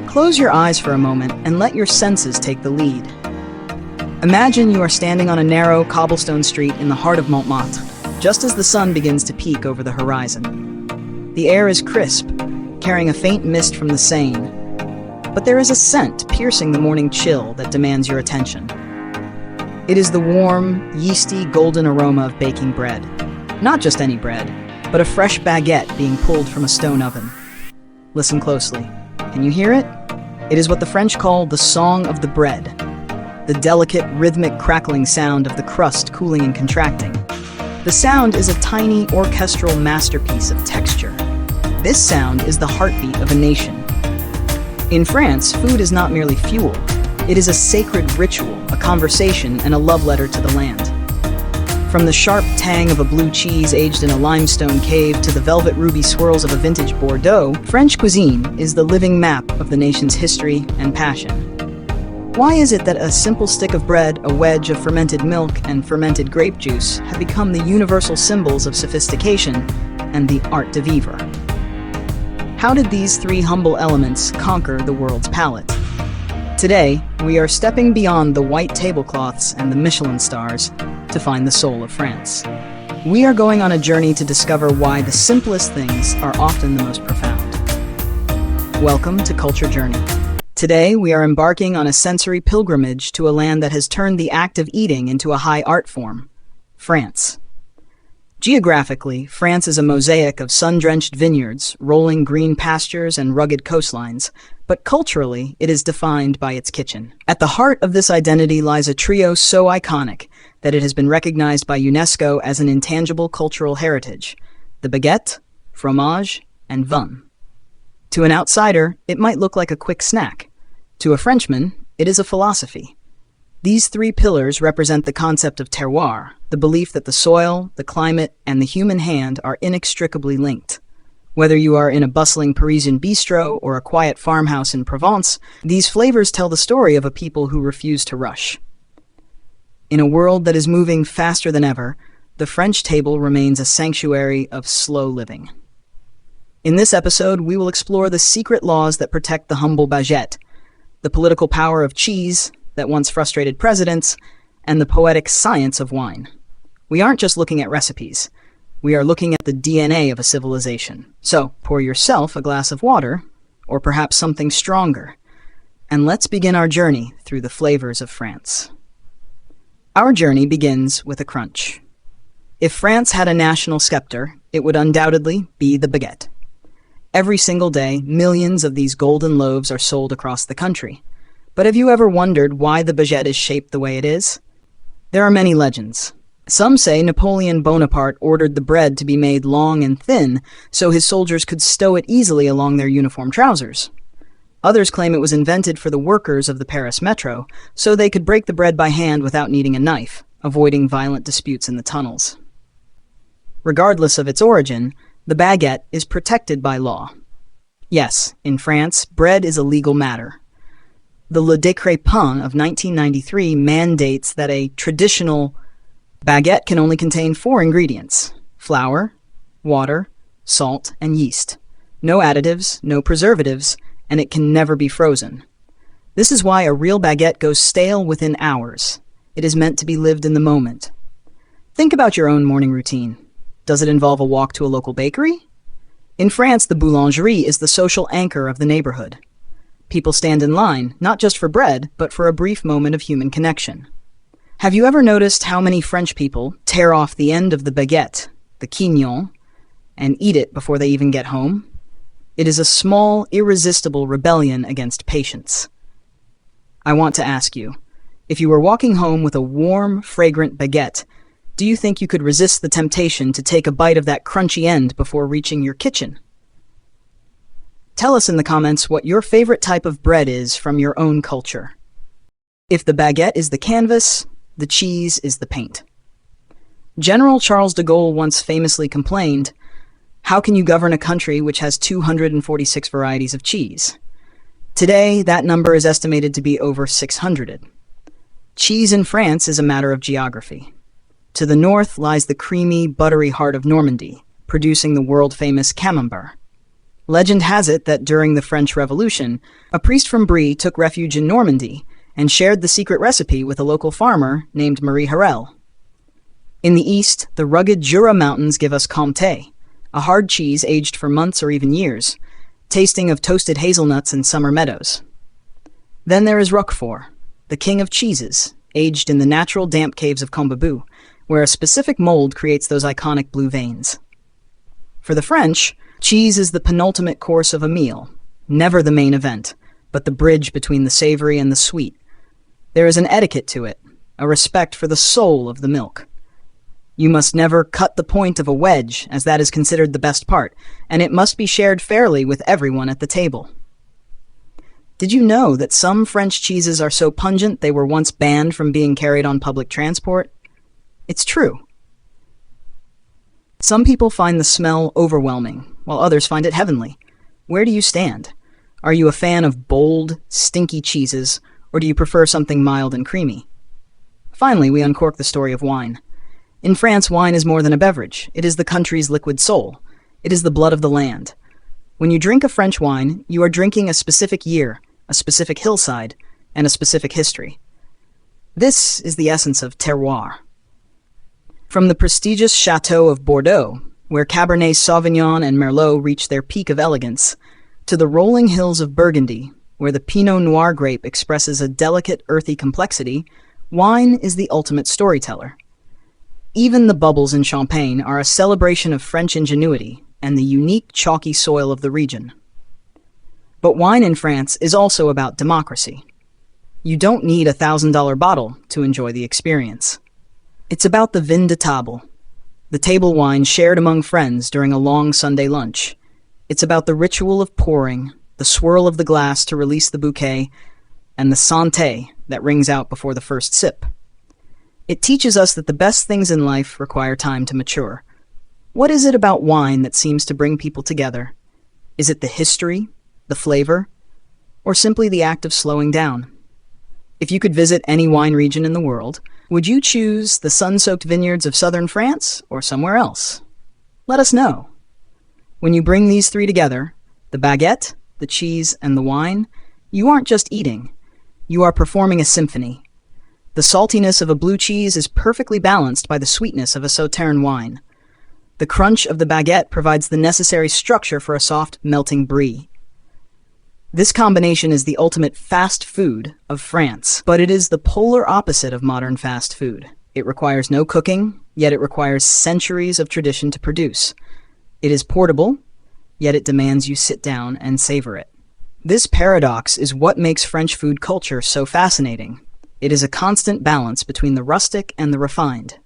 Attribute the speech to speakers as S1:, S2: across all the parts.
S1: Close your eyes for a moment and let your senses take the lead. Imagine you are standing on a narrow cobblestone street in the heart of Montmartre, just as the sun begins to peek over the horizon. The air is crisp, carrying a faint mist from the Seine, but there is a scent piercing the morning chill that demands your attention. It is the warm, yeasty, golden aroma of baking bread. Not just any bread, but a fresh baguette being pulled from a stone oven. Listen closely. Can you hear it? It is what the French call the song of the bread, the delicate, rhythmic crackling sound of the crust cooling and contracting. The sound is a tiny orchestral masterpiece of texture. This sound is the heartbeat of a nation. In France, food is not merely fuel. It is a sacred ritual, a conversation, and a love letter to the land. From the sharp tang of a blue cheese aged in a limestone cave to the velvet ruby swirls of a vintage Bordeaux, French cuisine is the living map of the nation's history and passion. Why is it that a simple stick of bread, a wedge of fermented milk, and fermented grape juice have become the universal symbols of sophistication and the art de vivre? How did these three humble elements conquer the world's palate? Today, we are stepping beyond the white tablecloths and the Michelin stars to find the soul of France. We are going on a journey to discover why the simplest things are often the most profound. Welcome to Culture Journey. Today, we are embarking on a sensory pilgrimage to a land that has turned the act of eating into a high art form, France. Geographically, France is a mosaic of sun-drenched vineyards, rolling green pastures, and rugged coastlines, but culturally, it is defined by its kitchen. At the heart of this identity lies a trio so iconic that it has been recognized by UNESCO as an intangible cultural heritage: the baguette, fromage, and vin. To an outsider, it might look like a quick snack. To a Frenchman, it is a philosophy. These three pillars represent the concept of terroir, the belief that the soil, the climate, and the human hand are inextricably linked. Whether you are in a bustling Parisian bistro or a quiet farmhouse in Provence, these flavors tell the story of a people who refuse to rush. In a world that is moving faster than ever, the French table remains a sanctuary of slow living. In this episode, we will explore the secret laws that protect the humble baguette, the political power of cheese that once frustrated presidents, and the poetic science of wine. We aren't just looking at recipes. We are looking at the DNA of a civilization. So, pour yourself a glass of water, or perhaps something stronger, and let's begin our journey through the flavors of France. Our journey begins with a crunch. If France had a national scepter, it would undoubtedly be the baguette. Every single day, millions of these golden loaves are sold across the country. But have you ever wondered why the baguette is shaped the way it is? There are many legends. Some say Napoleon Bonaparte ordered the bread to be made long and thin so his soldiers could stow it easily along their uniform trousers. Others claim it was invented for the workers of the Paris metro so they could break the bread by hand without needing a knife, avoiding violent disputes in the tunnels. Regardless of its origin, the baguette is protected by law. Yes, in France, bread is a legal matter. The Le Décret Pain of 1993 mandates that a traditional baguette can only contain 4 ingredients: flour, water, salt, and yeast. No additives, no preservatives, and it can never be frozen. This is why a real baguette goes stale within hours. It is meant to be lived in the moment. Think about your own morning routine. Does it involve a walk to a local bakery? In France, the boulangerie is the social anchor of the neighborhood. People stand in line, not just for bread, but for a brief moment of human connection. Have you ever noticed how many French people tear off the end of the baguette, the quignon, and eat it before they even get home? It is a small, irresistible rebellion against patience. I want to ask you, if you were walking home with a warm, fragrant baguette, do you think you could resist the temptation to take a bite of that crunchy end before reaching your kitchen? Tell us in the comments what your favorite type of bread is from your own culture. If the baguette is the canvas, the cheese is the paint. General Charles de Gaulle once famously complained, "How can you govern a country which has 246 varieties of cheese?" Today, that number is estimated to be over 600. Cheese in France is a matter of geography. To the north lies the creamy, buttery heart of Normandy, producing the world-famous camembert. Legend has it that during the French Revolution, a priest from Brie took refuge in Normandy and shared the secret recipe with a local farmer named Marie Harel. In the east, the rugged Jura Mountains give us Comté, a hard cheese aged for months or even years, tasting of toasted hazelnuts and summer meadows. Then there is Roquefort, the king of cheeses, aged in the natural damp caves of Combabou, where a specific mold creates those iconic blue veins. For the French, cheese is the penultimate course of a meal, never the main event, but the bridge between the savory and the sweet. There is an etiquette to it, a respect for the soul of the milk. You must never cut the point of a wedge, as that is considered the best part, and it must be shared fairly with everyone at the table. Did you know that some French cheeses are so pungent they were once banned from being carried on public transport? It's true. Some people find the smell overwhelming, while others find it heavenly. Where do you stand? Are you a fan of bold, stinky cheeses, or do you prefer something mild and creamy? Finally, we uncork the story of wine. In France, wine is more than a beverage. It is the country's liquid soul. It is the blood of the land. When you drink a French wine, you are drinking a specific year, a specific hillside, and a specific history. This is the essence of terroir. From the prestigious Chateau of Bordeaux, where Cabernet Sauvignon and Merlot reach their peak of elegance, to the rolling hills of Burgundy, where the Pinot Noir grape expresses a delicate, earthy complexity, wine is the ultimate storyteller. Even the bubbles in Champagne are a celebration of French ingenuity and the unique chalky soil of the region. But wine in France is also about democracy. You don't need a $1,000 bottle to enjoy the experience. It's about the vin de table, the table wine shared among friends during a long Sunday lunch. It's about the ritual of pouring, the swirl of the glass to release the bouquet, and the santé that rings out before the first sip. It teaches us that the best things in life require time to mature. What is it about wine that seems to bring people together? Is it the history, the flavor, or simply the act of slowing down? If you could visit any wine region in the world, would you choose the sun-soaked vineyards of southern France or somewhere else? Let us know. When you bring these three together, the baguette, the cheese, and the wine, you aren't just eating. You are performing a symphony. The saltiness of a blue cheese is perfectly balanced by the sweetness of a Sauternes wine. The crunch of the baguette provides the necessary structure for a soft, melting brie. This combination is the ultimate fast food of France, but it is the polar opposite of modern fast food. It requires no cooking, yet it requires centuries of tradition to produce. It is portable, yet it demands you sit down and savor it. This paradox is what makes French food culture so fascinating. It is a constant balance between the rustic and the refined.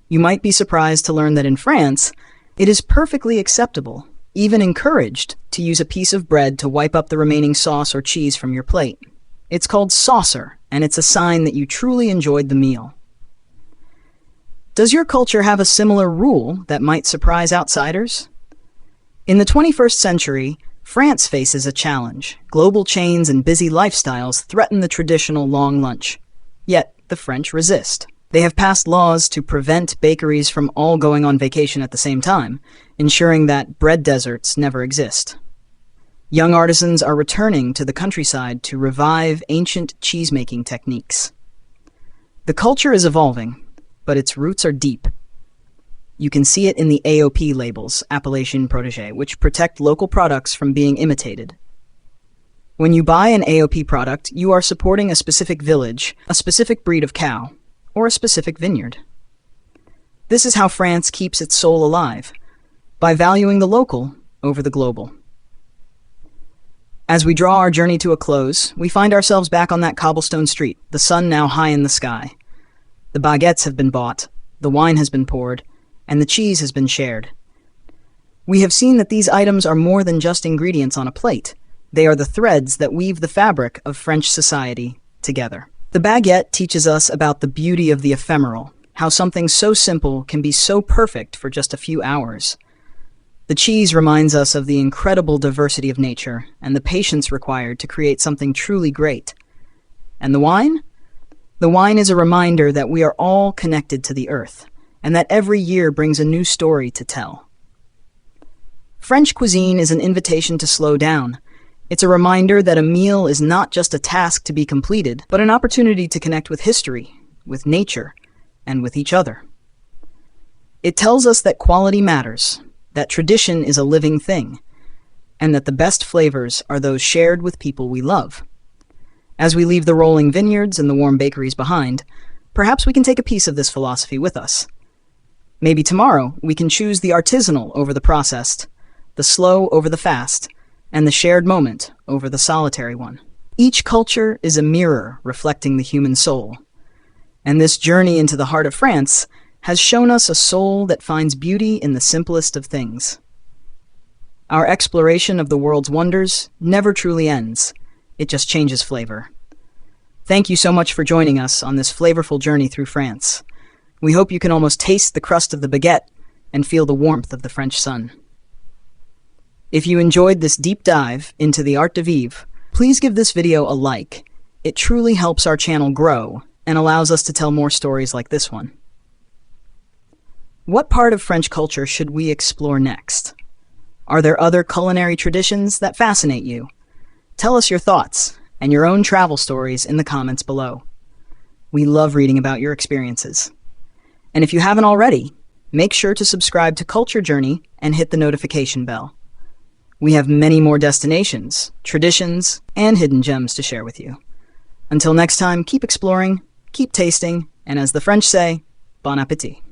S1: You might be surprised to learn that in France, it is perfectly acceptable, even encouraged, to use a piece of bread to wipe up the remaining sauce or cheese from your plate. It's called saucer, and it's a sign that you truly enjoyed the meal. Does your culture have a similar rule that might surprise outsiders? In the 21st century, France faces a challenge. Global chains and busy lifestyles threaten the traditional long lunch. Yet, the French resist. They have passed laws to prevent bakeries from all going on vacation at the same time, ensuring that bread deserts never exist. Young artisans are returning to the countryside to revive ancient cheese-making techniques. The culture is evolving, but its roots are deep. You can see it in the AOP labels, Appellation Protégée, which protect local products from being imitated. When you buy an AOP product, you are supporting a specific village, a specific breed of cow, or a specific vineyard. This is how France keeps its soul alive, by valuing the local over the global. As we draw our journey to a close, we find ourselves back on that cobblestone street, the sun now high in the sky. The baguettes have been bought, the wine has been poured, and the cheese has been shared. We have seen that these items are more than just ingredients on a plate. They are the threads that weave the fabric of French society together. The baguette teaches us about the beauty of the ephemeral, how something so simple can be so perfect for just a few hours. The cheese reminds us of the incredible diversity of nature and the patience required to create something truly great. And the wine? The wine is a reminder that we are all connected to the earth, and that every year brings a new story to tell. French cuisine is an invitation to slow down. It's a reminder that a meal is not just a task to be completed, but an opportunity to connect with history, with nature, and with each other. It tells us that quality matters, that tradition is a living thing, and that the best flavors are those shared with people we love. As we leave the rolling vineyards and the warm bakeries behind, perhaps we can take a piece of this philosophy with us. Maybe tomorrow we can choose the artisanal over the processed, the slow over the fast, and the shared moment over the solitary one. Each culture is a mirror reflecting the human soul, and this journey into the heart of France has shown us a soul that finds beauty in the simplest of things. Our exploration of the world's wonders never truly ends. It just changes flavor. Thank you so much for joining us on this flavorful journey through France. We hope you can almost taste the crust of the baguette and feel the warmth of the French sun. If you enjoyed this deep dive into the Art de Vivre, please give this video a like. It truly helps our channel grow and allows us to tell more stories like this one. What part of French culture should we explore next? Are there other culinary traditions that fascinate you? Tell us your thoughts and your own travel stories in the comments below. We love reading about your experiences. And if you haven't already, make sure to subscribe to Culture Journey and hit the notification bell. We have many more destinations, traditions, and hidden gems to share with you. Until next time, keep exploring, keep tasting, and as the French say, bon appétit.